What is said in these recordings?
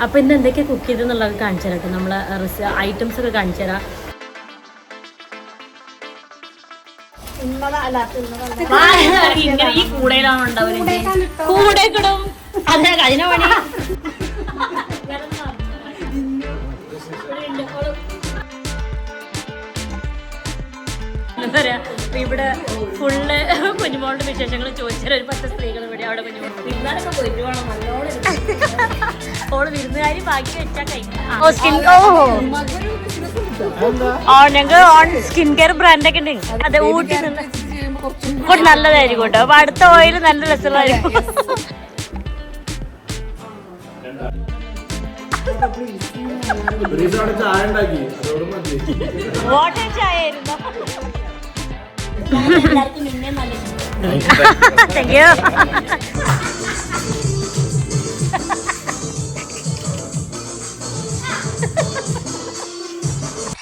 അപ്പോൾ ഇന്ന് എന്തൊക്കെ കുക്ക് ചെയ്തെന്നുള്ളത് കാണിച്ചു തരാം കേട്ടോ. നമ്മളെ ഐറ്റംസ് ഒക്കെ കാണിച്ചു തരാം. ഇങ്ങനെ ഈ കൂടയിലാണ് ഉണ്ടാവുന്നത്. കൂടെ കിടും അതെ അതിനെ പണി. എന്താ പറയാ, ഇവിടെ ഫുള്ള് കുഞ്ഞുമോളുടെ വിശേഷങ്ങൾ ചോദിച്ചാൽ ഒരു 10 സ്ത്രീകൾ ഇവിടെ അവിടെ കുഞ്ഞുമോൾ വിരുന്നാനൊക്കെ പോയിട്ട് വേണം നല്ലോണം. ഓള് വിരുന്നുകാരി ബാക്കി വെച്ചാൽ ഞങ്ങൾക്ക് സ്കിൻ കെയർ ബ്രാൻഡൊക്കെ ഉണ്ട്. അതെ, ഊട്ടി നിന്ന് കുറച്ച് നല്ലതായിരിക്കും കേട്ടോ. അപ്പൊ അടുത്ത ഓയിൽ നല്ല രസമുള്ളതായിരിക്കും. വാട്ടർ ചായ ആയിരുന്നു. Thank you.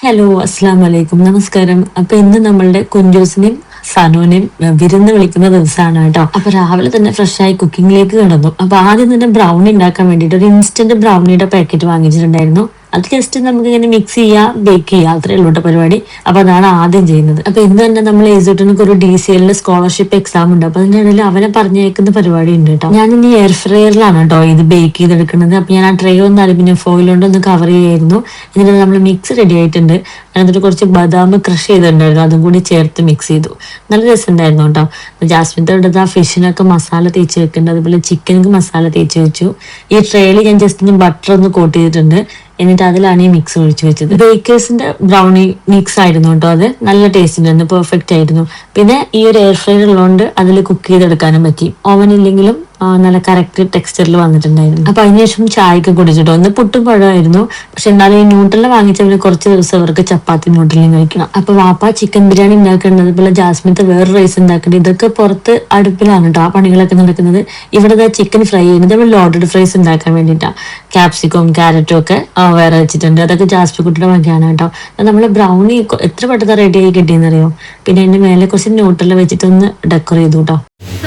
ഹലോ, അസ്സാം വലൈക്കും, നമസ്കാരം. അപ്പൊ ഇന്ന് നമ്മളുടെ കുഞ്ചൂസിനെയും സനുവിനെയും വിരുന്ന് വിളിക്കുന്ന ദിവസമാണ് കേട്ടോ. അപ്പൊ രാവിലെ തന്നെ ഫ്രഷായി കുക്കിങ്ങിലേക്ക് കിടന്നു. അപ്പൊ ആദ്യം തന്നെ ബ്രൗണി ഉണ്ടാക്കാൻ വേണ്ടിയിട്ട് ഒരു ഇൻസ്റ്റന്റ് ബ്രൗണിയുടെ പാക്കറ്റ് വാങ്ങിച്ചിട്ടുണ്ടായിരുന്നു. അത് ജസ്റ്റ് നമുക്ക് ഇങ്ങനെ മിക്സ് ചെയ്യാം, ബേക്ക് ചെയ്യാം, അത്രേ ഉള്ളൂ കേട്ടോ പരിപാടി. അപ്പൊ അതാണ് ആദ്യം ചെയ്യുന്നത്. അപ്പൊ ഇന്ന് തന്നെ നമ്മൾ ഏസൂട്ടിനൊക്കെ ഒരു DCL സ്കോളർഷിപ്പ് എക്സാം ഉണ്ട്. അപ്പൊ അതിന്റെ ഇടയിൽ അവനെ പറഞ്ഞേക്കുന്ന പരിപാടി ഉണ്ട് കേട്ടോ. ഞാൻ ഇനി എയർ ഫ്രയറിലാണ് കേട്ടോ ഇത് ബേക്ക് ചെയ്തെടുക്കുന്നത്. അപ്പൊ ഞാൻ ആ ട്രേ ഒന്ന് അലുമിനിയം ഫോയിൽ കൊണ്ട് ഒന്ന് കവർ ചെയ്യായിരുന്നു. എന്നിട്ട് നമ്മൾ മിക്സ് റെഡി ആയിട്ടുണ്ട്. എന്നിട്ട് കുറച്ച് ബദാം ക്രഷ് ചെയ്തിട്ടുണ്ടായിരുന്നു, അതും കൂടി ചേർത്ത് മിക്സ് ചെയ്തു. നല്ല രസമുണ്ടായിരുന്നു കേട്ടോ. ജാസ്മിൻ്റെ അടുത്ത് ആ ഫിഷിനൊക്കെ മസാല തേച്ച് വെക്കുന്നുണ്ട്, അതുപോലെ ചിക്കനൊക്കെ മസാല തേച്ച് വെച്ചു. ഈ ട്രേയിൽ ഞാൻ ജസ്റ്റ് ബട്ടർ ഒന്ന് കോട്ട് ചെയ്തിട്ടുണ്ട്. എന്നിട്ട് അതിലാണ് ഈ മിക്സ് ഒഴിച്ചു വെച്ചത്. ബേക്കേഴ്സിന്റെ ബ്രൗണി മിക്സ് ആയിരുന്നു കേട്ടോ. അത് നല്ല ടേസ്റ്റ് ഉണ്ടായിരുന്നു, പെർഫെക്റ്റ് ആയിരുന്നു. പിന്നെ ഈ ഒരു എയർ ഫ്രയർ ഉള്ളതുകൊണ്ട് അതിൽ കുക്ക് ചെയ്തെടുക്കാനും പറ്റി. ഓവൻ ഇല്ലെങ്കിലും നല്ല കറക്റ്റ് ടെക്സ്ചറിൽ വന്നിട്ടുണ്ടായിരുന്നു. അപ്പൊ അതിനുശേഷം ചായക്ക് കുടിച്ചിട്ടോ. ഒന്ന് പുട്ടും പഴമായിരുന്നു. പക്ഷെ എന്നാലും ഈ ന്യൂട്രല വാങ്ങിച്ചവര് കുറച്ച് ദിവസം അവർക്ക് ചപ്പാത്തി ന്യൂട്രലും കഴിക്കണം. അപ്പൊ വാപ്പ ചിക്കൻ ബിരിയാണി ഉണ്ടാക്കേണ്ടത്, അതുപോലെ ജാസ്മിനത്തെ വേറെ റൈസ് ഉണ്ടാക്കേണ്ടത്, ഇതൊക്കെ പുറത്ത് അടുപ്പിലാണ് കേട്ടോ ആ പണികളൊക്കെ നടക്കുന്നത്. ഇവിടെ ചിക്കൻ ഫ്രൈ ചെയ്യുന്നത് നമ്മൾ ലോഡഡ് ഫ്രൈസ് ഉണ്ടാക്കാൻ വേണ്ടിയിട്ടാണ്. ക്യാപ്സിക്കും ക്യാരറ്റും ഒക്കെ വേറെ വെച്ചിട്ടുണ്ട്. അതൊക്കെ ജാസ്മി കുട്ടിയുടെ വകയാണ് കേട്ടോ. നമ്മള് ബ്രൗണി എത്ര പെട്ടെന്ന് റെഡി ആയി കിട്ടിയെന്നറിയോ. പിന്നെ അതിന്റെ മേലെ കുറച്ച് ന്യൂട്രല വെച്ചിട്ടൊന്ന് ഡെക്കറേറ്റ് ചെയ്തു കേട്ടോ.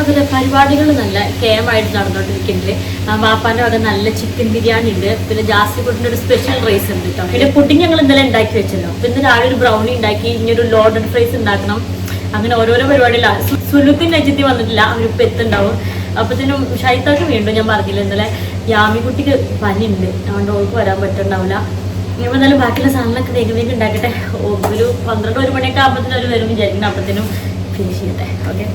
അതുപോലെ പരിപാടികൾ നല്ല കേമായിട്ട് നടന്നുകൊണ്ടിരിക്കുന്നുണ്ട്. വാപ്പാന്റെ വക നല്ല ചിക്കൻ ബിരിയാണി ഉണ്ട്. പിന്നെ ജാസ്മിക്കുട്ടിന്റെ ഒരു സ്പെഷ്യൽ റൈസ് ഉണ്ട് കേട്ടോ. പിന്നെ പുഡിങ് ഞങ്ങൾ ഇന്നലെ ഉണ്ടാക്കി വെച്ചല്ലോ. പിന്നെ രാവിലെ ഒരു ബ്രൗണി ഉണ്ടാക്കി, ഇനി ഒരു ലോഡഡ് ഫ്രൈസ് ഉണ്ടാക്കണം. അങ്ങനെ ഓരോരോ പരിപാടിയിലാണ്. സുലുക്കിന്റെ അജിത്തി വന്നിട്ടില്ല, അവരിപ്പോൾ എത്തുണ്ടാവും. അപ്പത്തിനും ഷൈത്താക്ക് വീണ്ടും ഞാൻ പറഞ്ഞില്ല ഇന്നലെ യാമിക്കുട്ടിക്ക് പനിയുണ്ട്, അതുകൊണ്ട് ഓൾക്ക് വരാൻ പറ്റുന്നുണ്ടാവില്ല. ഇനിയിപ്പോൾ എന്തായാലും ബാക്കിയുള്ള സാധനങ്ങളൊക്കെ വേഗം ഉണ്ടാക്കട്ടെ. ഒരു 12-1 മണിയൊക്കെ ആകുമ്പോഴത്തേനും അവർ വരും വിചാരിക്കണം. അപ്പത്തിനും ഫിനിഷ് ചെയ്യട്ടെ. ഓക്കെ,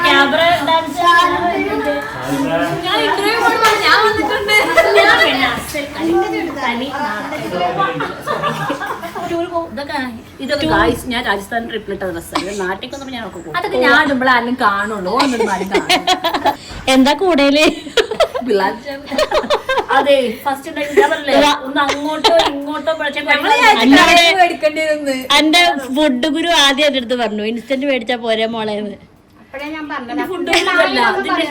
ക്യാമറ ഡാൻസ് ഇതൊക്കെ ഞാൻ രാജസ്ഥാൻ ട്രിപ്പിലിട്ട ഡ്രസ്സാണ്. നാട്ടിലേക്കൊന്നും ഞാൻ അതൊക്കെ ഞാൻ ഇടുമ്പോൾ ആരും കാണുള്ളൂ. എന്താ കൂടയില് അതെ ഫസ്റ്റ് ഒന്ന് അങ്ങോട്ടോ ഇങ്ങോട്ടോ എന്റെ ഫുഡ് ഗുരു ആദ്യം എന്റെ അടുത്ത് പറഞ്ഞു, ഇൻസ്റ്റന്റ് മേടിച്ചാ പോരെ മോളേന്ന്.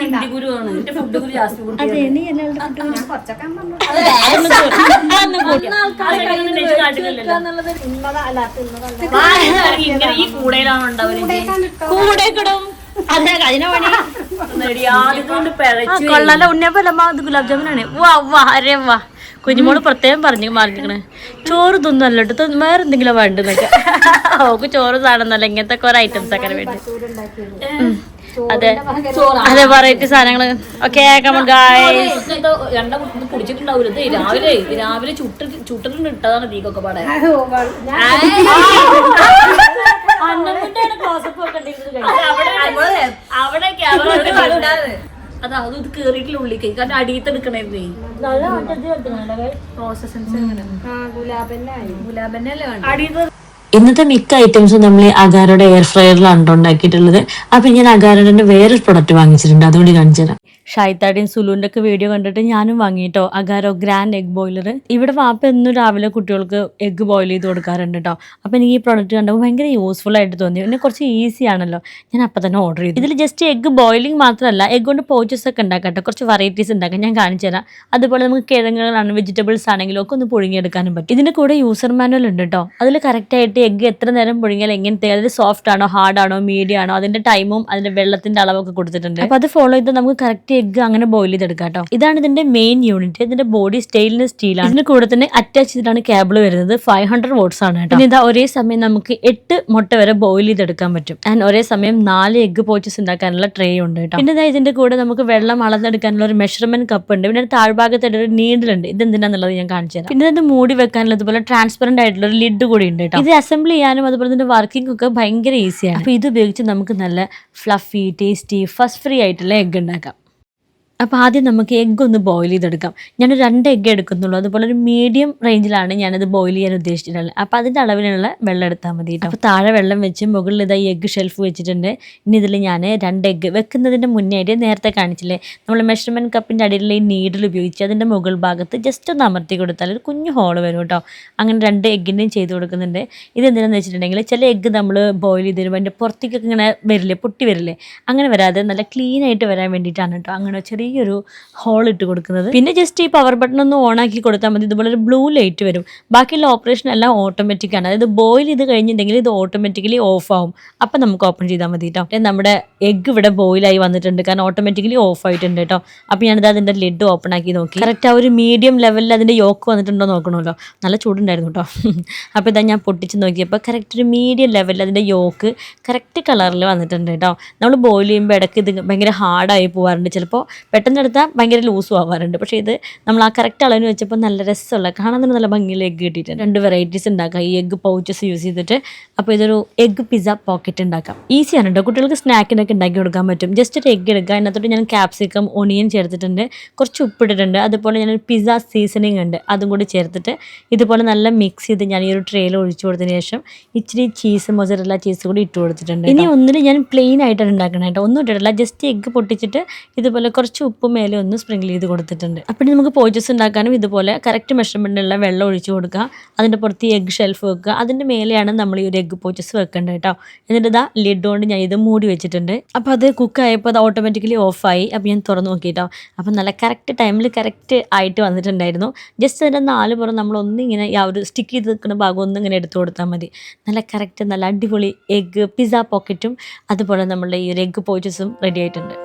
ഹിന്ദി ഗുരുവാണ് എന്റെ ഫുഡ് ഗുരു. ഇങ്ങനെ ഈ കൂടയിലാണ് ഉണ്ടാവുന്നത്. കൂടെ കിടും അതെ അതിനെ പണി. കൊള്ളാല ഉണ്ണിയപ്പല്ലമ്മ, അത് ഗുലാബ് ജാമുനാണ്. വാ വാ അരേ വാ. കുഞ്ഞുമോള് പ്രത്യേകം പറഞ്ഞിരിക്കണേ ചോറ് തിന്നല്ലോ കേട്ടോ, വേറെ എന്തെങ്കിലും വേണ്ടെന്നൊക്കെ. ഓക്ക് ചോറ് സാധനമൊന്നുമല്ല, ഇങ്ങനത്തെ കുറെ ഐറ്റംസ് ഒക്കെ വേണ്ടി. അതെ അതെ, വെറൈറ്റി സാധനങ്ങള്. Okay come on guys. കുടിച്ചിട്ടുണ്ടാവൂലത് രാവിലെ ചുട്ടിട്ടുണ്ട് ഇട്ടതാണ് ദീകൊക്കെ പാടെ. അവിടെ അതാ അത് ഇത് കേറിയിട്ടില്ല ഉള്ളിക്ക്, കാരണം അടിയത്തെടുക്കണേ. ഇന്നത്തെ മിക്ക ഐറ്റംസും നമ്മൾ അഗാരോടെ എയർ ഫ്രയറിലാണ് ഉണ്ടാക്കിയിട്ടുള്ളത്. അപ്പൊ ഞാൻ അഗാരോടെ വേറൊരു പ്രൊഡക്റ്റ് വാങ്ങിച്ചിട്ടുണ്ട്, അതുകൊണ്ട് കാണിച്ചു തരാം. ഷായിത്താടെയും സുലുവിൻ്റെ ഒക്കെ വീഡിയോ കണ്ടിട്ട് ഞാനും വാങ്ങിയിട്ടോ അഗാരോ ഗ്രാൻഡ് എഗ് ബോയിലർ. ഇവിടെ വാപ്പ എന്നും രാവിലെ കുട്ടികൾക്ക് എഗ് ബോയിൽ ചെയ്ത് കൊടുക്കാറുണ്ട് കേട്ടോ. അപ്പോൾ എനിക്ക് ഈ പ്രോഡക്റ്റ് കണ്ടപ്പോൾ ഭയങ്കര യൂസ്ഫുൾ ആയിട്ട് തോന്നി. പിന്നെ കുറച്ച് ഈസി ആണല്ലോ, ഞാൻ അപ്പം തന്നെ ഓർഡർ ചെയ്തു. ഇതിൽ ജസ്റ്റ് എഗ് ബോയിലിംഗ് മാത്രമല്ല, എഗ് കൊണ്ട് പോച്ചസ് ഒക്കെ ഉണ്ടാക്കട്ടെ, കുറച്ച് വെറൈറ്റീസ് ഉണ്ടാക്കാം, ഞാൻ കാണിച്ചു തരാം. അതുപോലെ നമുക്ക് കിഴങ്ങുകളാണ്, വെജിറ്റബിൾസ് ആണെങ്കിലും ഒക്കെ ഒന്ന് പുഴുങ്ങിയെടുക്കാനും പറ്റും. ഇതിൻ്റെ കൂടെ യൂസർ മാനുവൽ ഉണ്ട് കേട്ടോ. അതിൽ കറക്റ്റായിട്ട് എഗ് എത്ര നേരം പുഴുങ്ങിയാൽ എങ്ങനത്തെ, അതിൽ സോഫ്റ്റ് ആണോ ഹാർഡ് ആണോ മീഡിയം ആണോ, അതിൻ്റെ ടൈമും അതിൻ്റെ വെള്ളത്തിൻ്റെ അളവൊക്കെ കൊടുത്തിട്ടുണ്ട്. അപ്പോൾ അത് ഫോളോ ചെയ്ത് നമുക്ക് കറക്റ്റ് എഗ് അങ്ങനെ ബോയിൽ ചെയ്തെടുക്കാം കേട്ടോ. ഇതാണ് ഇതിന്റെ മെയിൻ യൂണിറ്റ്. ഇതിന്റെ ബോഡി സ്റ്റെയിൻലെസ് സ്റ്റീലാണ്. ഇതിന് കൂടെ തന്നെ അറ്റാച്ച് ചെയ്തിട്ടാണ് കേബിൾ വരുന്നത്. 500 വോട്ട്സ് ആണ് കേട്ടോ. ഇതാ ഒരേ സമയം നമുക്ക് 8 മുട്ട വരെ ബോയിൽ ചെയ്തെടുക്കാൻ പറ്റും. ആൻഡ് ഒരേ സമയം 4 എഗ് പോച്ചസ് ഉണ്ടാക്കാനുള്ള ട്രേ ഉണ്ട് കേട്ടോ. പിന്നെ ഇതിന്റെ കൂടെ നമുക്ക് വെള്ളം അളന്നെടുക്കാനുള്ള ഒരു മെഷർമെന്റ് കപ്പ് ഉണ്ട്. പിന്നെ താഴ്ഭാഗത്തായിട്ട് ഒരു നീഡിലുണ്ട്. ഇത് എന്തിനാന്നുള്ളത് ഞാൻ കാണിച്ചു തരാം. പിന്നെ ഇതിന്റെ മൂടി വെക്കാനുള്ള ഇതുപോലെ ട്രാൻസ്പെറന്റ് ആയിട്ടുള്ള ഒരു ലിഡ് കൂടി ഉണ്ട് കേട്ടോ. ഇത് അസംബിൾ ചെയ്യാനും അതുപോലെ ഇതിന്റെ വർക്കിംഗ് ഒക്കെ ഭയങ്കര ഈസിയാണ്. അപ്പൊ ഇത് ഉപയോഗിച്ച് നമുക്ക് നല്ല ഫ്ലഫി ടേസ്റ്റി ഫസ്റ്റ് ഫ്രീ ആയിട്ടുള്ള എഗ് ഉണ്ടാക്കാം. അപ്പോൾ ആദ്യം നമുക്ക് എഗ്ഗ് ഒന്ന് ബോയിൽ ചെയ്തെടുക്കാം. ഞാനൊരു 2 എഗ്ഗ് എടുക്കുന്നുള്ളൂ. അതുപോലെ ഒരു മീഡിയം റേഞ്ചിലാണ് ഞാനത് ബോയിൽ ചെയ്യാൻ ഉദ്ദേശിച്ചിട്ടുള്ളത്. അപ്പോൾ അതിൻ്റെ അളവിനുള്ള വെള്ളം എടുത്താൽ മതി കേട്ടോ. അപ്പോൾ താഴെ വെള്ളം വെച്ച് മുകളിൽ ഇതായി എഗ്ഗ് ഷെൽഫ് വെച്ചിട്ടുണ്ട്. ഇനി ഇതിൽ ഞാൻ 2 എഗ്ഗ് വെക്കുന്നതിൻ്റെ മുന്നേ ആയിട്ട് നേരത്തെ കാണിച്ചില്ലേ, നമ്മൾ മെഷർമെൻറ്റ് കപ്പിൻ്റെ അടിയിലുള്ള ഈ നീഡിൽ ഉപയോഗിച്ച് അതിൻ്റെ മുകൾ ഭാഗത്ത് ജസ്റ്റ് ഒന്ന് അമർത്തി കൊടുത്താൽ ഒരു കുഞ്ഞു ഹോള് വരും കേട്ടോ. അങ്ങനെ 2 എഗ്ഗിൻ്റെയും ചെയ്ത് കൊടുക്കുന്നുണ്ട്. ഇതെന്തിനാന്ന് വെച്ചിട്ടുണ്ടെങ്കിൽ ചില എഗ്ഗ് നമ്മൾ ബോയിൽ ചെയ്ത് തരുമ്പോൾ അതിൻ്റെ പുറത്തേക്കൊക്കെ ഇങ്ങനെ വരില്ലേ, പൊട്ടി വരില്ലേ, അങ്ങനെ വരാതെ നല്ല ക്ലീൻ ആയിട്ട് വരാൻ വേണ്ടിയിട്ടാണ് കേട്ടോ അങ്ങനെ ചെറിയൊരു ഹോൾ ഇട്ട് കൊടുക്കുന്നത്. പിന്നെ ജസ്റ്റ് ഈ പവർ ബട്ടൺ ഒന്ന് ഓൺ ആക്കി കൊടുത്താൽ മതി. ഇതുപോലെ ഒരു ബ്ലൂ ലൈറ്റ് വരും. ബാക്കിയുള്ള ഓപ്പറേഷൻ എല്ലാം ഓട്ടോമാറ്റിക് ആണ്. അതായത് ബോയിൽ ചെയ്ത് കഴിഞ്ഞിട്ടുണ്ടെങ്കിൽ ഇത് ഓട്ടോമാറ്റിക്കലി ഓഫ് ആവും. അപ്പം നമുക്ക് ഓപ്പൺ ചെയ്താൽ മതി കേട്ടോ. നമ്മുടെ എഗ്ഗ് ഇവിടെ ബോയിലായി വന്നിട്ടുണ്ട്, കാരണം ഓട്ടോമാറ്റിക്കലി ഓഫ് ആയിട്ടുണ്ട് കേട്ടോ. അപ്പോൾ ഞാനിത് അതിൻ്റെ ലിഡ് ഓപ്പൺ ആക്കി നോക്കി. കറക്റ്റ് ആ ഒരു മീഡിയം ലെവലിൽ അതിൻ്റെ യോക്ക് വന്നിട്ടുണ്ടോ നോക്കണമല്ലോ. നല്ല ചൂടുണ്ടായിരുന്നു കേട്ടോ. അപ്പോൾ ഇതാ ഞാൻ പൊട്ടിച്ച് നോക്കിയപ്പോൾ കറക്റ്റ് ഒരു മീഡിയം ലെവലിൽ അതിൻ്റെ യോക്ക് കറക്റ്റ് കളറിൽ വന്നിട്ടുണ്ട് കേട്ടോ. നമ്മൾ ബോയിൽ ചെയ്യുമ്പോൾ ഇടയ്ക്ക് ഇത് ഭയങ്കര ഹാർഡായി പോകാറുണ്ട്. ചിലപ്പോൾ പെട്ടെന്ന് എടുത്താൽ ഭയങ്കര ലൂസും ആവാറുണ്ട്. പക്ഷേ ഇത് നമ്മൾ ആ കറക്റ്റ് അളവിന് വെച്ചപ്പോൾ നല്ല രസമുള്ള, കാണാൻ തന്നെ നല്ല ഭംഗിയിൽ എഗ്ഗ് കിട്ടിയിട്ടുണ്ട്. 2 വെറൈറ്റീസ് ഉണ്ടാക്കാം ഈ എഗ്ഗ് പൗച്ചസ് യൂസ് ചെയ്തിട്ട്. അപ്പോൾ ഇതൊരു എഗ്ഗ് പിസ്സ പോക്കറ്റ് ഉണ്ടാക്കാം. ഈസിയാണ് കേട്ടോ, കുട്ടികൾക്ക് സ്നാക്കിനൊക്കെ ഉണ്ടാക്കി കൊടുക്കാൻ പറ്റും. ജസ്റ്റ് ഒരു എഗ്ഗ് എടുക്കുക. അതിനകത്തോട്ട് ഞാൻ ക്യാപ്സിക്കം ഒണിയൻ ചേർത്തിട്ടുണ്ട്, കുറച്ച് ഉപ്പിട്ടിട്ടുണ്ട്. അതുപോലെ ഞാനൊരു പിസ്സ സീസണിങ് ഉണ്ട്, അതും കൂടി ചേർത്തിട്ട് ഇതുപോലെ നല്ല മിക്സ് ചെയ്ത് ഞാൻ ഈ ഒരു ട്രേയിൽ ഒഴിച്ചു കൊടുത്തതിന് ശേഷം ഇച്ചിരി ചീസ്, മൊസറല്ല ചീസ് കൂടി ഇട്ട് കൊടുത്തിട്ടുണ്ട്. ഇനി ഒന്നിന് ഞാൻ പ്ലെയിൻ ആയിട്ടാണ് ഉണ്ടാക്കണം കേട്ടോ, ഒന്നും ഇട്ടിട്ടില്ല. ജസ്റ്റ് എഗ്ഗ് പൊട്ടിച്ചിട്ട് ഇതുപോലെ കുറച്ച് ഉപ്പ് മേലെ ഒന്ന് സ്പ്രിങ്കിൾ ചെയ്ത് കൊടുത്തിട്ടുണ്ട്. അപ്പോൾ നമുക്ക് പോച്ചസ് ഉണ്ടാക്കാനും ഇതുപോലെ കറക്റ്റ് മെഷർമെൻറ്റിലുള്ള വെള്ളം ഒഴിച്ച് കൊടുക്കുക. അതിൻ്റെ പുറത്ത് എഗ്ഗ് ഷെൽഫ് വെക്കുക. അതിൻ്റെ മേലെയാണ് നമ്മൾ ഈ ഒരു എഗ്ഗ് പോച്ചസ് വെക്കേണ്ടത് കേട്ടോ. എന്നിട്ട് ഇതാ ലിഡ് കൊണ്ട് ഞാൻ ഇത് മൂടി വെച്ചിട്ടുണ്ട്. അപ്പോൾ അത് കുക്കായപ്പോൾ അത് ഓട്ടോമാറ്റിക്കലി ഓഫായി. അപ്പോൾ ഞാൻ തുറന്ന് നോക്കിയിട്ടോ. അപ്പോൾ നല്ല കറക്റ്റ് ടൈമിൽ കറക്റ്റ് ആയിട്ട് വന്നിട്ടുണ്ടായിരുന്നു. ജസ്റ്റ് അതിൻ്റെ 4 പുറം നമ്മളൊന്നിങ്ങനെ ആ ഒരു സ്റ്റിക്ക് ചെയ്ത് നിൽക്കുന്ന ഭാഗം ഒന്നിങ്ങനെ എടുത്തു കൊടുത്താൽ മതി. നല്ല കറക്റ്റ് നല്ല അടിപൊളി എഗ്ഗ് പിസ്സ പോക്കറ്റും അതുപോലെ നമ്മളുടെ ഈ ഒരു എഗ്ഗ് പോച്ചസും റെഡി ആയിട്ടുണ്ട്.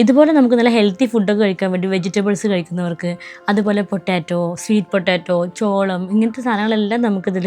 ഇതുപോലെ നമുക്ക് നല്ല ഹെൽത്തി ഫുഡൊക്കെ കഴിക്കാൻ വേണ്ടി വെജിറ്റബിൾസ് കഴിക്കുന്നവർക്ക്, അതുപോലെ പൊട്ടാറ്റോ, സ്വീറ്റ് പൊട്ടാറ്റോ, ചോളം, ഇങ്ങനത്തെ സാധനങ്ങളെല്ലാം നമുക്കിതിൽ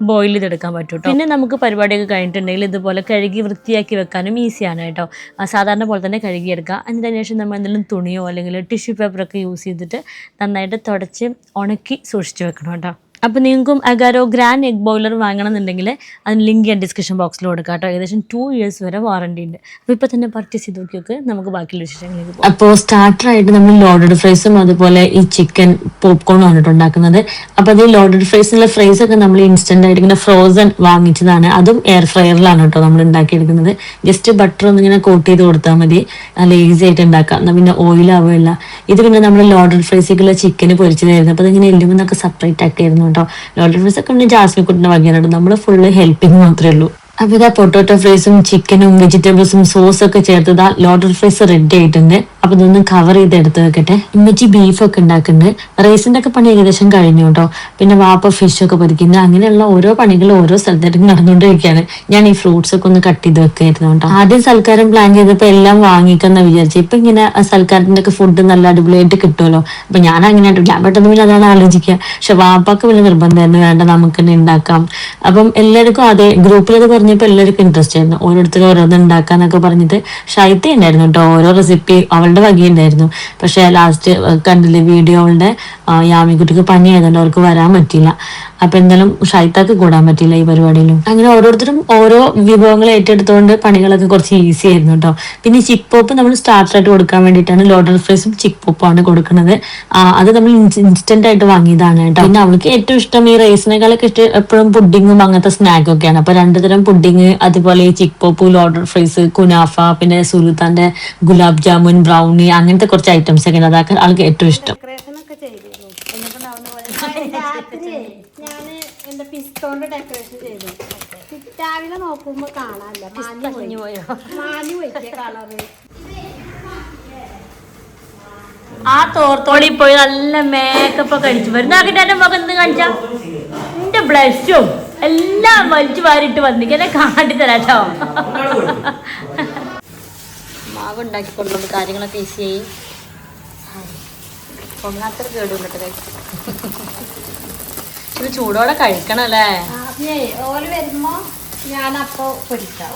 ബോയിൽ ചെയ്തെടുക്കാൻ പറ്റും കേട്ടോ. പിന്നെ നമുക്ക് പരിപാടിയൊക്കെ കഴിഞ്ഞിട്ടുണ്ടെങ്കിൽ ഇതുപോലെ കഴുകി വൃത്തിയാക്കി വെക്കാനും ഈസിയാണ് കേട്ടോ. സാധാരണ പോലെ തന്നെ കഴുകിയെടുക്കുക. അതിന് ശേഷം നമ്മൾ എന്തെങ്കിലും തുണിയോ അല്ലെങ്കിൽ ടിഷ്യൂ പേപ്പറൊക്കെ യൂസ് ചെയ്തിട്ട് നന്നായിട്ട് തുടച്ച് ഉണക്കി സൂക്ഷിച്ച് വെക്കണം കേട്ടോ. അപ്പോൾ നിങ്ങൾക്കും അഗാരോ ഗ്രാൻഡ് എഗ് ബോയിലർ വാങ്ങണമെന്നുണ്ടെങ്കിൽ അതിന് ലിങ്ക് ഞാൻ ഡിസ്ക്രിപ്ഷൻ ബോക്സിൽ കൊടുക്കാം കേട്ടോ. ഏകദേശം 2 years വരെ വാറണ്ടി ഉണ്ട്. അപ്പോൾ ഇപ്പോൾ തന്നെ പർച്ചേസ് ചെയ്ത് നോക്കിയൊക്കെ നമുക്ക് ബാക്കിയുള്ള വിശേഷങ്ങളിലേക്ക് പോകാം. അപ്പോൾ സ്റ്റാർട്ടറായിട്ട് നമ്മൾ ലോഡഡ് ഫ്രൈസും അതുപോലെ ഈ ചിക്കൻ പോപ്കോണും ആണ് ഉണ്ടാക്കുന്നത്. അപ്പോൾ അത് ഈ ലോഡഡ് ഫ്രൈസിലുള്ള ഫ്രൈസൊക്കെ നമ്മൾ ഇൻസ്റ്റൻ്റ് ആയിട്ട് ഇങ്ങനെ ഫ്രോസൺ വാങ്ങിച്ചതാണ്. അതും എയർ ഫ്രയറിലാണ് കേട്ടോ നമ്മൾ ഉണ്ടാക്കിയെടുക്കുന്നത്. ജസ്റ്റ് ബട്ടർ ഒന്ന് ഇങ്ങനെ കോട്ട് ചെയ്ത് കൊടുത്താൽ മതി, നല്ല ഈസി ആയിട്ട് ഉണ്ടാക്കാം. എന്നാൽ പിന്നെ ഓയിലാവുകയില്ല. ഇത് പിന്നെ നമ്മൾ ലോഡഡ് ഫ്രൈസിലേക്കുള്ള ചിക്കന് പൊരിച്ചതായിരുന്നു. അപ്പോൾ അതിങ്ങനെ എല്ലുമെന്നൊക്കെ സെപ്പറേറ്റ് ആക്കിയായിരുന്നു കേട്ടോ. ലോഡഡ് ഫ്രൈസ് ഒക്കെ ഉണ്ട് ജാസ്മിൻ കുട്ടിന്റെ വകയാണ്. നമ്മൾ ഫുള്ള് ഹെൽപ്പിംഗ് മാത്രമേ ഉള്ളൂ. അപ്പോൾ ഇതാ പൊട്ടോട്ടോ ഫ്രൈസും ചിക്കനും വെജിറ്റബിൾസും സോസൊക്കെ ചേർത്തതാ ലോഡഡ് ഫ്രൈസ് റെഡി ആയിട്ടുണ്ട്. അപ്പൊ ഇതൊന്ന് കവർ ചെയ്ത് എടുത്ത് വെക്കട്ടെ. ഇമ്മച്ചി ബീഫൊക്കെ ഉണ്ടാക്കുന്നുണ്ട്. റൈസിന്റെ ഒക്കെ പണി ഏകദേശം കഴിഞ്ഞു കേട്ടോ. പിന്നെ വാപ്പ ഫിഷൊക്കെ പൊരിക്കുന്നത്, അങ്ങനെയുള്ള ഓരോ പണികളും ഓരോ സ്ഥലത്തായിട്ട് നടന്നുകൊണ്ടിരിക്കുകയാണ്. ഞാൻ ഈ ഫ്രൂട്ട്സ് ഒക്കെ ഒന്ന് കട്ട് ചെയ്ത് വെക്കായിരുന്നു കേട്ടോ. ആദ്യം സൽക്കാരം പ്ലാൻ ചെയ്തപ്പോൾ എല്ലാം വാങ്ങിക്കാന്ന് വിചാരിച്ചു. ഇപ്പൊ ഇങ്ങനെ സൽക്കാരത്തിന്റെ ഒക്കെ ഫുഡ് നല്ല അടിപൊളിയായിട്ട് കിട്ടുമല്ലോ. അപ്പൊ ഞാൻ അങ്ങനെ ഞാൻ പെട്ടെന്ന് പിന്നെ അതാണ് ആലോചിക്കുക. പക്ഷെ വാപ്പാക്ക് വലിയ നിർബന്ധമായിരുന്നു, വേണ്ട നമുക്ക് തന്നെ ഉണ്ടാക്കാം. അപ്പം എല്ലാവർക്കും അതെ ഗ്രൂപ്പിലത് പറഞ്ഞപ്പോൾ എല്ലാവർക്കും ഇൻട്രസ്റ്റ് ആയിരുന്നു. ഓരോരുത്തരും ഓരോന്ന് ഉണ്ടാക്കാന്നൊക്കെ പറഞ്ഞിട്ട് ഷൈത്ത ഉണ്ടായിരുന്നു കേട്ടോ. ഓരോ റെസിപ്പി അവളുടെ വകയുണ്ടായിരുന്നു. പക്ഷെ ലാസ്റ്റ് കണ്ടില്ലേ വീഡിയോ, അവളുടെ യാമിക്കുട്ടിക്ക് പനി ആയതുകൊണ്ട് അവർക്ക് വരാൻ പറ്റിയില്ല. അപ്പൊ എന്തായാലും ഷൈത്താക്ക് കൂടാൻ പറ്റില്ല ഈ പരിപാടിയിലും. അങ്ങനെ ഓരോരുത്തരും ഓരോ വിഭവങ്ങൾ ഏറ്റെടുത്തുകൊണ്ട് പണികളൊക്കെ കുറച്ച് ഈസി ആയിരുന്നു കേട്ടോ. പിന്നെ ചിക്ക് പോപ്പ് നമ്മൾ സ്റ്റാർട്ടറായിട്ട് കൊടുക്കാൻ വേണ്ടിയിട്ടാണ് ലോഡഡ് ഫ്രൈസും ചിക്ക് പോപ്പാണ് കൊടുക്കുന്നത്. അത് നമ്മൾ ഇൻസ്റ്റന്റ് ആയിട്ട് വാങ്ങിയതാണ് കേട്ടോ. പിന്നെ അവൾക്ക് ഏറ്റവും ഇഷ്ടം ഈ റൈസിനേക്കാളൊക്കെ ഇഷ്ടം എപ്പോഴും പുഡിങ്ങും അങ്ങനത്തെ സ്നാക്കും ഒക്കെയാണ്. അപ്പൊ 2 തരം പുഡിങ്, അതുപോലെ ചിക്ക് പോപ്പ്, ലോഡർ ഫ്രൈസ്, കുനാഫ, പിന്നെ സുൽത്താന്റെ ഗുലാബ് ജാമുൻ, ബ്രൗണി, അങ്ങനത്തെ കുറച്ച് ഐറ്റംസ് ഒക്കെ ഉണ്ട്. അതൊക്കെ ആൾക്ക് ഏറ്റവും ഇഷ്ടം. ഞാന് എന്റെ പിസ്തോണ്ട് ഡെക്കറേഷൻ ചെയ്തു. രാവിലെ നോക്കുമ്പോ കാണാനില്ല, മാഞ്ഞു പോയി കളറ്. ആ തോർത്തോളി പോയി നല്ല മേക്കപ്പ് ഒക്കെ അടിച്ചു വരുന്ന എന്റെ മകൻ എന്ത് കാണിച്ചാ എന്റെ ബ്ലഷും എല്ലാം വലിച്ചു വാരിട്ട് വന്നിക്കന്നെ കാട്ടിത്തരാട്ടോ. മാവ് ഉണ്ടാക്കിക്കൊണ്ടുള്ള കാര്യങ്ങളൊക്കെ ഈസി ആയി. ഒന്നാത്തൊരു കേടുണ്ട് ഇത് ചൂടോടെ കഴിക്കണല്ലേ. ഓല് വരുമ്പോ ഞാനപ്പോ പൊരിക്കാം.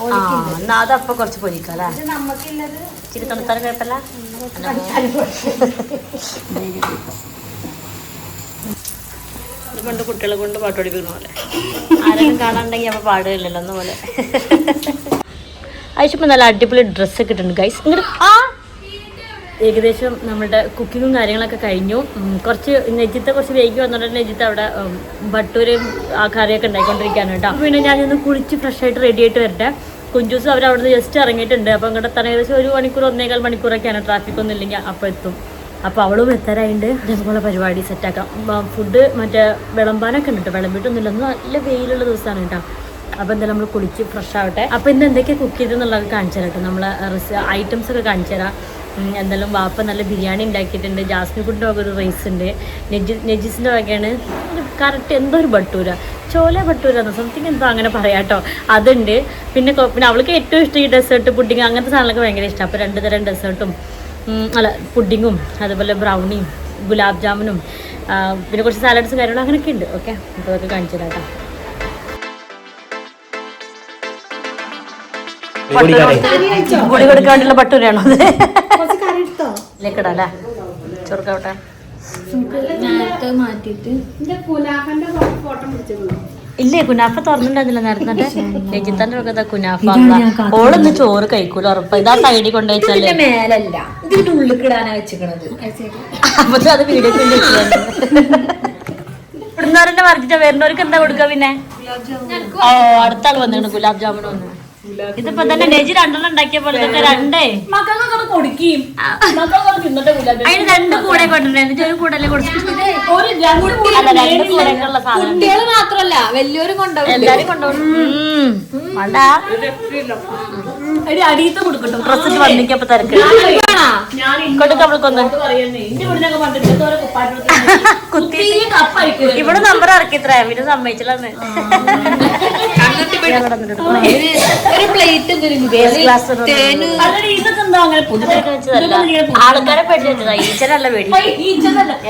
എന്നാ അതപ്പൊ കുറച്ച് പൊരിക്കാം അല്ലേ. നമുക്കുള്ളത് ഇച്ചിരി തണുത്താലും കുഴപ്പമില്ല. ഇത് കൊണ്ട് കുട്ടികളെ കൊണ്ട് പാട്ട് പഠിപ്പിക്കുന്ന പോലെ ആരെങ്കിലും കാണാണ്ടെങ്കിൽ അപ്പൊ പാടുകയില്ലല്ലോ എന്ന പോലെ. അയച്ചപ്പോ നല്ല അടിപൊളി ഡ്രസ്സൊക്കെ ഇട്ടുണ്ട് ഗൈസ്. ഇങ്ങോട്ട് ഏകദേശം നമ്മുടെ കുക്കിങ്ങും കാര്യങ്ങളൊക്കെ കഴിഞ്ഞു. കുറച്ച് നെജിത്തെ കുറച്ച് വൈകി വന്നിട്ട് നെജിത്ത് അവിടെ ബട്ടൂരും ആ കറിയൊക്കെ ഉണ്ടായിക്കൊണ്ടിരിക്കുകയാണ് കേട്ടോ. അപ്പോൾ പിന്നെ ഞാനൊന്ന് കുളിച്ച് ഫ്രഷ് ആയിട്ട് റെഡി ആയിട്ട് വരട്ടെ. കുഞ്ചൂസ് അവർ അവിടെ നിന്ന് ജസ്റ്റ് ഇറങ്ങിയിട്ടുണ്ട്. അപ്പോൾ ഇങ്ങോട്ട് എത്താൻ ഏകദേശം 1 മണിക്കൂർ 1.25 മണിക്കൂറൊക്കെയാണ്. ട്രാഫിക് ഒന്നും ഇല്ലെങ്കിൽ അപ്പോൾ എത്തും. അപ്പോൾ അവളും എത്താറായിട്ട് ഇതേപോലെ പരിപാടി സെറ്റാക്കാം. ഫുഡ് മറ്റേ വിളമ്പാനൊക്കെ ഉണ്ട് കേട്ടോ. വിളമ്പിട്ടൊന്നുമില്ല, ഒന്ന് നല്ല വെയിലുള്ള ദിവസമാണ് കേട്ടോ. അപ്പോൾ എന്തായാലും നമ്മൾ കുളിച്ച് ഫ്രഷ് ആവട്ടെ. അപ്പോൾ ഇന്ന് എന്തൊക്കെ കുക്ക് ചെയ്തെന്നുള്ളത് കാണിച്ചു തരാം കേട്ടോ. നമ്മൾ ഐറ്റംസ് ഒക്കെ കാണിച്ചു തരാം. എന്തായാലും വാപ്പ നല്ല ബിരിയാണി ഉണ്ടാക്കിയിട്ടുണ്ട്. ജാസ്മിൻകുട്ടിൻ്റെ വക ഒരു റൈസ് ഉണ്ട്. നെജിസിൻ്റെ വകയാണ് കറക്റ്റ് എന്തോ ഒരു ബട്ടൂര, ചോല ബട്ടൂരാന്ന് സംതിങ് എന്തോ അങ്ങനെ പറയാം കേട്ടോ. അതുണ്ട്. പിന്നെ അവൾക്ക് ഏറ്റവും ഇഷ്ടം ഈ ഡെസേർട്ട്, പുഡിങ്, അങ്ങനത്തെ സാധനങ്ങളൊക്കെ ഭയങ്കര ഇഷ്ടം. അപ്പോൾ 2 തരം ഡെസേർട്ടും പുഡിങ്ങും അതുപോലെ ബ്രൗണിയും ഗുലാബ് ജാമുനും പിന്നെ കുറച്ച് സാലഡ്സും കാര്യങ്ങളും അങ്ങനെയൊക്കെ ഉണ്ട്. ഓക്കെ, അപ്പോൾ അതൊക്കെ കാണിച്ചു തരാം കേട്ടോ. പൊടി കൊടുക്കാൻ വേണ്ടിയുള്ള ബട്ടൂരാണോ അത്? ലേക്കടല്ലേ ചെറുക്കോട്ടെ ഇല്ലേ. കുനാഫ തുറന്നിട്ടുണ്ടായിരുന്നില്ല നേരത്തെ. രജിത്താന്റെ ഒക്കെ കുനാഫ. ഓളൊന്ന് ചോറ് കഴിക്കൂല ഉറപ്പ്. ഇതാ സൈഡിൽ കൊണ്ടുവച്ചാല് മേലല്ല, ഇതിന്റെ ഉള്ളിക്കിടാനാ വെച്ചിക്കണത്. അപ്പൊ അത് വീഡിയോ ഇവിടുന്നവരെന്നെ പറഞ്ഞിട്ട് വരുന്നവർക്ക് എന്താ കൊടുക്കുക? പിന്നെ അടുത്ത ആൾ വന്നിട്ടുണ്ട് ഗുലാബ് ജാമുൻ വന്നു. ഇതിപ്പോ തന്നെ നെജി 2 ഉണ്ടാക്കിയ പോലെ ഇതൊക്കെ 2 കൊടുക്കും. അതിന് 2 കൂടെ കൊണ്ടുവരുന്നത്. എന്നിട്ട് ഒരു കൂടല്ലേ കൊടുത്തു. 2 കൂടെയൊക്കെയുള്ള സാധനം കുട്ടികള് മാത്രല്ല വലിയൊരു കൊണ്ടുപോകും, എല്ലാരും കൊണ്ടുപോകും. വേണ്ട അടിയത്ത് കൊടുക്കട്ടോ. ഡ്രസ്സിട്ട് വന്നിക്കപ്പോ തിരക്ക് കൊടുക്ക. അവൾക്കൊന്ന് കുത്തി ഇവിടെ നമ്പർ ഇറക്കിത്ര പിന്നെ സമ്മതിച്ചില്ലെന്ന്. ആൾക്കാരെ പേടിച്ചതാ. ഈച്ചനല്ല പേടി.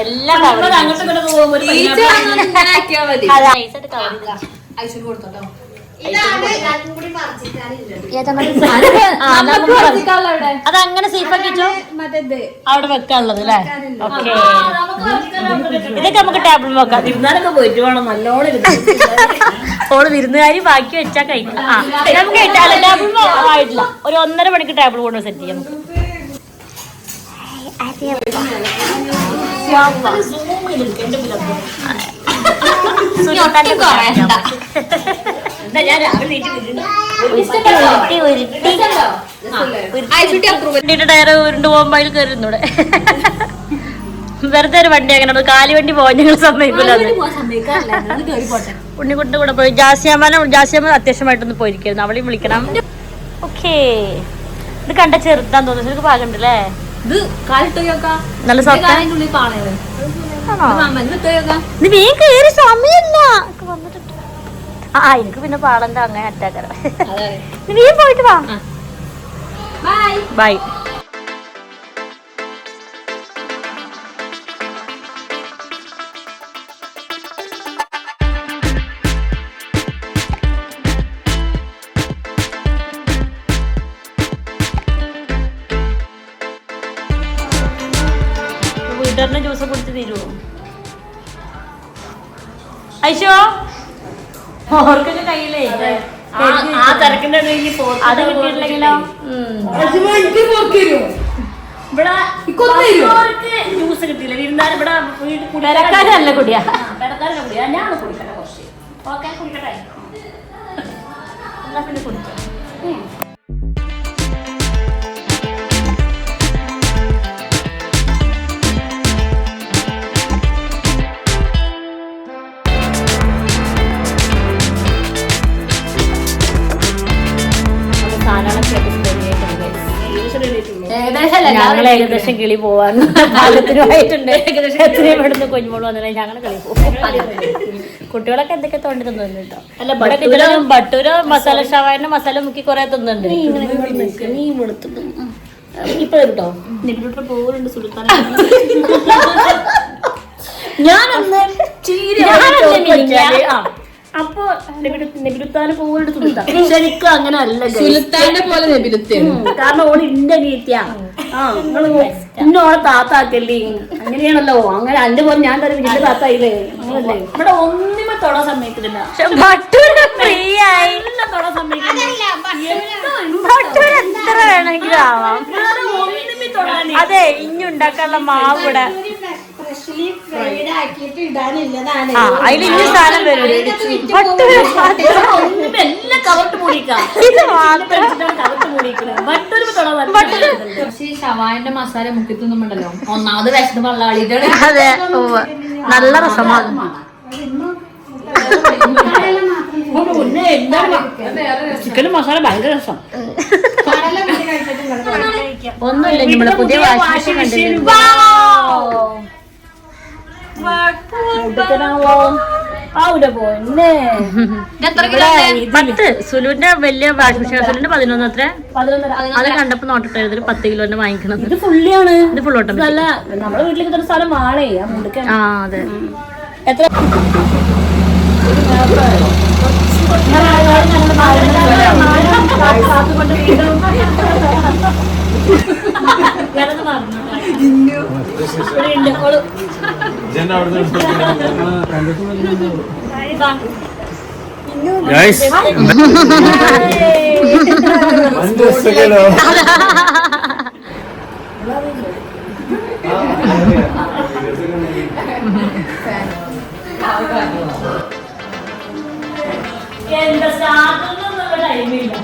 എല്ലാം അതങ്ങനെ സേഫ് ആക്കിച്ചോ അവിടെ വെക്കാനുള്ളത് അല്ലേ. ഓക്കെ, ഇതൊക്കെ നമുക്ക് ടേബിൾ വെക്കാം. വിരുന്നാരൊക്കെ പോയിട്ട് വേണം നല്ലോണം. ഓള് വിരുന്നുകാരി ബാക്കി വെച്ചാൽ കഴിക്കാം. നമുക്ക് ടേബിൾ ആയിട്ടില്ല. ഒരു 1.5 മണിക്ക് ടേബിൾ കൊണ്ട് സെറ്റ് ചെയ്യാം. ടയറ് ഉരുണ്ട് പോകുമ്പോ അതിൽ കയറുന്നൂടെ. വെറുതെ ഒരു വണ്ടി അങ്ങനെ കാലുവണ്ടി പോകാൻ ഞങ്ങൾ സമ്മതിക്കില്ല. ഉണ്ണിക്കുട്ടിന്റെ കൂടെ പോയി ജാസ്യാമ്മ അത്യാവശ്യമായിട്ടൊന്ന് പോയിരിക്കുന്നു. അവളെയും വിളിക്കണം. ഓക്കേ, ഇത് കണ്ട ചെറുതാന്ന് തോന്നുന്നു. ശരിക്കും പാകണ്ടല്ലേ? നല്ല ഇത് വേഗം കയറി സമയല്ല വന്നിട്ടുണ്ട്. എനിക്ക് പിന്നെ പാടന്റെ അങ്ങനെ അറ്റാക്കറ. നീ പോയിട്ട് വാ. ബൈ. വീട്ടുകാരനെ ജ്യൂസ് കുടിച്ച് തരുമോ? ഐശോ ഓർക്കൊക്കെ കയ്യിലേ ആ തിരക്കിന്റെ അത് കിട്ടിയിട്ടില്ലെങ്കിലോ ഇവിടെ ജ്യൂസ് കിട്ടിയില്ല. വിരുന്നാർ ഇവിടെ പെരക്കാരല്ല കുടിയാ. പെരക്കാരല്ല കുടിയാ. ഞാൻ കുടിക്കട്ടെ കുറച്ച്. ഓക്കെ കുടിക്കട്ടെ. പിന്നെ കുടിച്ചോ. ഞങ്ങൾ ഏകദേശം കിളി പോവാൻ പാകത്തിനുമായിട്ടുണ്ട്. എത്രയും ഇവിടുന്ന് കുഞ്ഞുമോള് വന്നിട്ട് ഞങ്ങൾ കളി പോകും. കുട്ടികളൊക്കെ എന്തൊക്കെ തോണ്ടി തിന്നുന്നു കേട്ടോ. അല്ല ബട്ടൂര മസാല ഷവാന്റെ മസാല മുക്കി കൊറേ തിന്നുന്നുണ്ട്. നീ വെളുത്തു ഇപ്പൊ കേട്ടോ നെബിലോട്ട് പോലുണ്ട് സുൽത്താൻ. ഞാനൊന്ന് അപ്പൊ നെബിലുത്താനെ പോയിട്ട് സുൽത്താൻ ശരിക്കും അങ്ങനെ അല്ല സുൽത്താനെ പോലെ നെബിലുത്താണ്. കാരണം ഓള് ഇന്റെ നീത്തിയാ ഇന്നോളെ താത്താക്കല്ലേ അങ്ങനെയാണല്ലോ. അങ്ങനെ അന്റെ പോലെ ഞാൻ തരും വീട്ടിൽ താത്തായില്ലേ അങ്ങനല്ലേ. ഇവിടെ ഒന്നിമെ തൊടാൻ സമ്മതിക്കുന്നില്ല. തൊടാൻ സമ്മതിക്കുന്നില്ല. എത്ര വേണമെങ്കിലും ആവാം. അതെ ഇഞ്ഞുണ്ടാക്കാനുള്ള മാവ് ഇവിടെ അതിൽ ഇന്ന സാധനം വരും. ഷവാന്റെ മസാല മുക്കി തിന്നുമ്പോണ്ടല്ലോ ഒന്നാമത് വിശന്ന് വള്ളാളിട്ടാണ്. അതെ നല്ല രസമാണ്. ചിക്കനും മസാല ഭയങ്കര രസം. ഒന്നുമില്ല നമ്മുടെ പുതിയ വാഷിംഗ് മെഷീൻ പത്ത് സുലുവിന്റെ വലിയ വാഷിംഗ് മെഷീൻ സുലുവിന്റെ 11 അത്ര. അത് കണ്ടപ്പോ നോട്ടിട്ടായിരുന്നു 10 കിലോന്റെ വാങ്ങിക്കണം. ഇത് ഫുള്ളിയാണ്. ഇത് ഫുൾ ഓട്ടം അല്ല നമ്മുടെ വീട്ടിലേക്ക് ഇത്ര സ്ഥലം വാണേ. ആ അതെ. എത്ര എന്താ സാധനം ടൈമില്ല.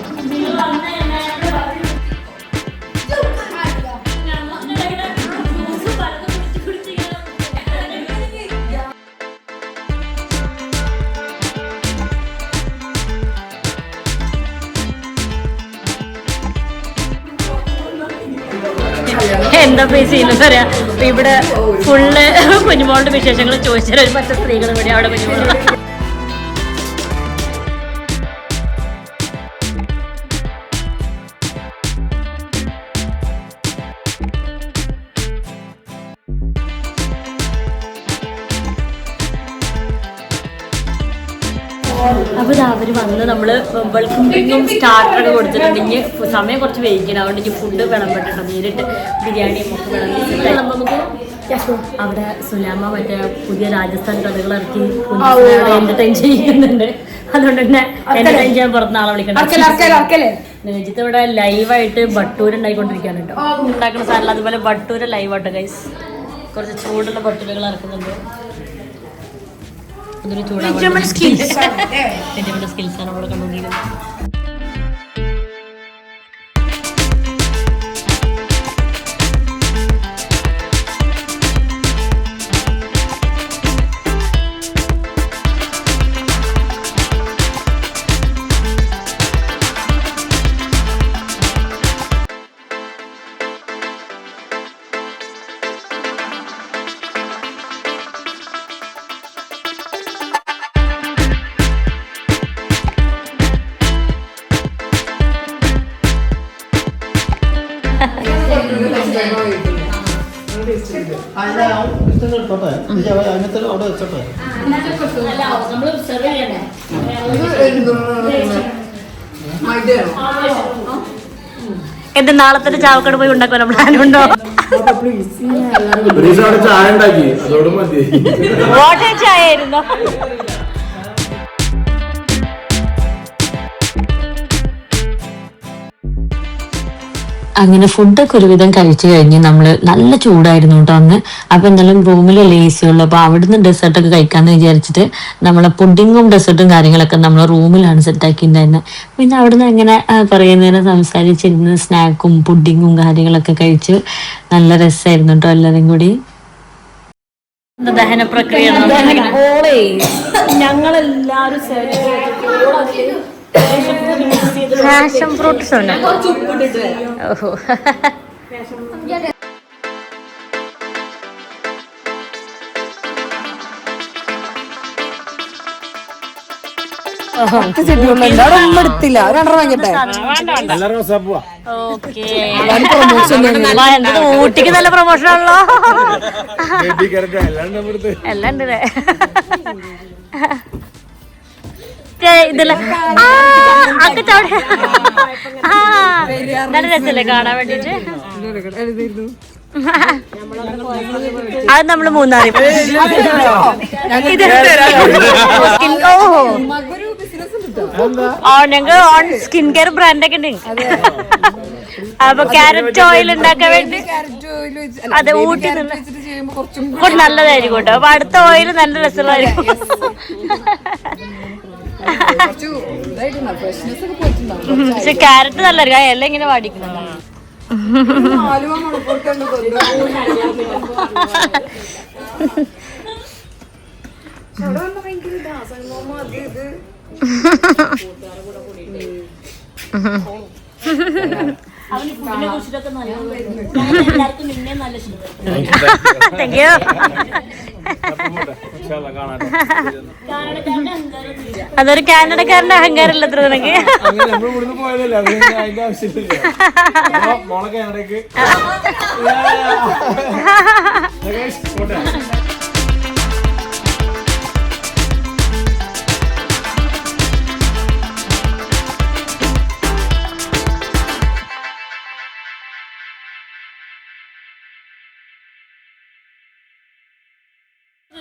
എന്താ ഫേസ് ചെയ്യുന്നത് പറയാ. ഇവിടെ ഫുള്ള് കുഞ്ഞുമോളുടെ വിശേഷങ്ങൾ ചോദിച്ചാൽ ഒരു പറ്റ സ്ത്രീകൾ ഇവിടെ അവിടെ കുഞ്ഞുമോള് അപ്പൊ അവര് വന്ന് നമ്മള് വെൽക്കം സ്റ്റാർട്ടറൊക്കെ കൊടുത്തിട്ടുണ്ട്. ഇനി സമയം കുറച്ച് വൈകിക്കണം. അതുകൊണ്ട് ഇനി ഫുഡ് വിളമ്പിട്ടോ നേരിട്ട് ബിരിയാണിയും ഒക്കെ വിളമ്പി നമുക്ക് അവിടെ സുലാമ മറ്റേ പുതിയ രാജസ്ഥാൻ കഥകൾ ഇറക്കി എന്റർടൈൻ ചെയ്യുന്നുണ്ട്. അതുകൊണ്ട് തന്നെ എന്റർടൈൻ ചെയ്യാൻ പുറത്ത് ആളെ വിളിക്കണം. നെജിത്ത് ഇവിടെ ലൈവായിട്ട് ബട്ടൂര ഉണ്ടായിക്കൊണ്ടിരിക്കുകയാണ് കേട്ടോ. ഉണ്ടാക്കുന്ന സാധനം അതുപോലെ ബട്ടൂര ലൈവാട്ടോ ഗൈസ്. കുറച്ച് ചൂടുള്ള ബട്ടൂരകൾ ഇറക്കുന്നുണ്ട്. അതൊരു ചൂടാണ് സ്കിൽസാണ് ഇവിടെ കണ്ടുകൊണ്ടിരിക്കുന്നത്. എന്ത് നാളത്തെ ചാവക്കട പോയി ഉണ്ടാക്കാൻ പ്ലാനുണ്ടോ? ചായ ആയിരുന്നോ? അങ്ങനെ ഫുഡൊക്കെ ഒരുവിധം കഴിച്ചു കഴിഞ്ഞ് നമ്മള് നല്ല ചൂടായിരുന്നു കേട്ടോ അന്ന്. അപ്പൊ എന്തായാലും റൂമിൽ AC ഉള്ളു. അപ്പൊ അവിടുന്ന് ഡെസേർട്ടൊക്കെ കഴിക്കാന്ന് വിചാരിച്ചിട്ട് നമ്മളെ പുഡിങ്ങും ഡെസേർട്ടും കാര്യങ്ങളൊക്കെ നമ്മളെ റൂമിലാണ് സെറ്റാക്കിയിട്ടുണ്ടായിരുന്നത്. പിന്നെ അവിടുന്ന് അങ്ങനെ കുറേ നേരം സംസാരിച്ചിരുന്ന് സ്നാക്കും പുഡിങ്ങും കാര്യങ്ങളൊക്കെ കഴിച്ചു. നല്ല രസമായിരുന്നു കേട്ടോ എല്ലാവരും കൂടി. ദഹന പ്രക്രിയ ഞങ്ങളെല്ലാരും പാഷൻ ഫ്രൂട്ട്സ് ഉണ്ട്. ഓഹോ എടുത്തില്ല 2.5 വാങ്ങിട്ടെ. ഊട്ടിക്ക് നല്ല പ്രൊമോഷൻ ആണല്ലോ. എല്ലാം ഉണ്ട് ഇതല്ല നല്ല രസല്ലേ കാണാൻ വേണ്ടിട്ട്. അത് നമ്മള് മൂന്നാറി ഞങ്ങൾക്ക് ഓൺ സ്കിൻ കെയർ ബ്രാൻഡൊക്കെ ഉണ്ട്. അപ്പൊ ക്യാരറ്റ് ഓയിൽ ഉണ്ടാക്കാൻ വേണ്ടി അതെ ഊട്ടി കുറച്ച് നല്ലതായിരിക്കും കേട്ടോ. അപ്പൊ അടുത്ത ഓയിൽ നല്ല രസമുള്ളതായിരിക്കും. പക്ഷെ ക്യാരറ്റ് നല്ലതായിരിക്കും. എല്ലാം ഇങ്ങനെ വാടിക്കുന്നു. അതൊരു കാനഡക്കാരന്റെ അഹങ്കാരല്ല എത്ര നിനക്ക്.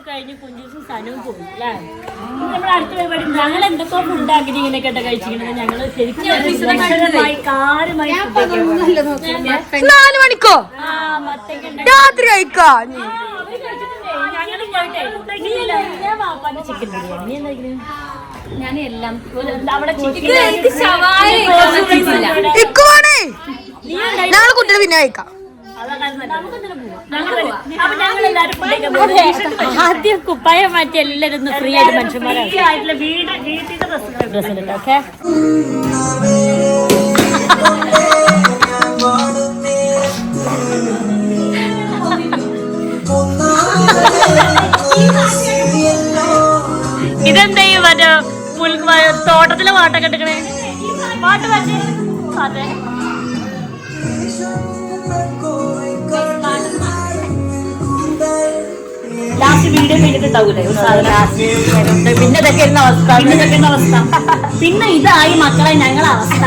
കഴിഞ്ഞ് കുഞ്ചൂസും സനവും പോയി അല്ലേ. നമ്മുടെ അടുത്ത പരിപാടി ഞങ്ങൾ എന്തൊക്കെ ഫുഡ് ആക്കി ഇങ്ങനെ കേട്ട കഴിച്ചിരിക്കുന്നത്. ഞങ്ങള് ശരിക്കും 4 മണിക്കോ രാത്രി കഴിക്കാ. ചിക്കൻ ബിരിയാണി ഞാൻ എല്ലാം അവിടെ നാളെ കുട്ടികൾ പിന്നെ കഴിക്കാം. ആദ്യം കുപ്പായം മാറ്റി എല്ലാവരും ഫ്രീ ആയിട്ട് മനുഷ്യന്മാരായിട്ടുള്ള വീട്ടിന്റെ ഡ്രസ്സിലുണ്ട്. ഓക്കെ ഇതെന്താ ഈ മറ്റേ തോട്ടത്തിലെ പാട്ടൊക്കെ എടുക്കണേ. പാട്ട് പറ്റേ അതെ ലാസ്റ്റ് വീഡിയോ കഴിഞ്ഞിട്ടുണ്ടാവൂലേ ഒരു സാധനം. പിന്നെ ഇതൊക്കെ അവസ്ഥ പിന്നെ ഇതായി മക്കളെ ഞങ്ങളെ അവസ്ഥ.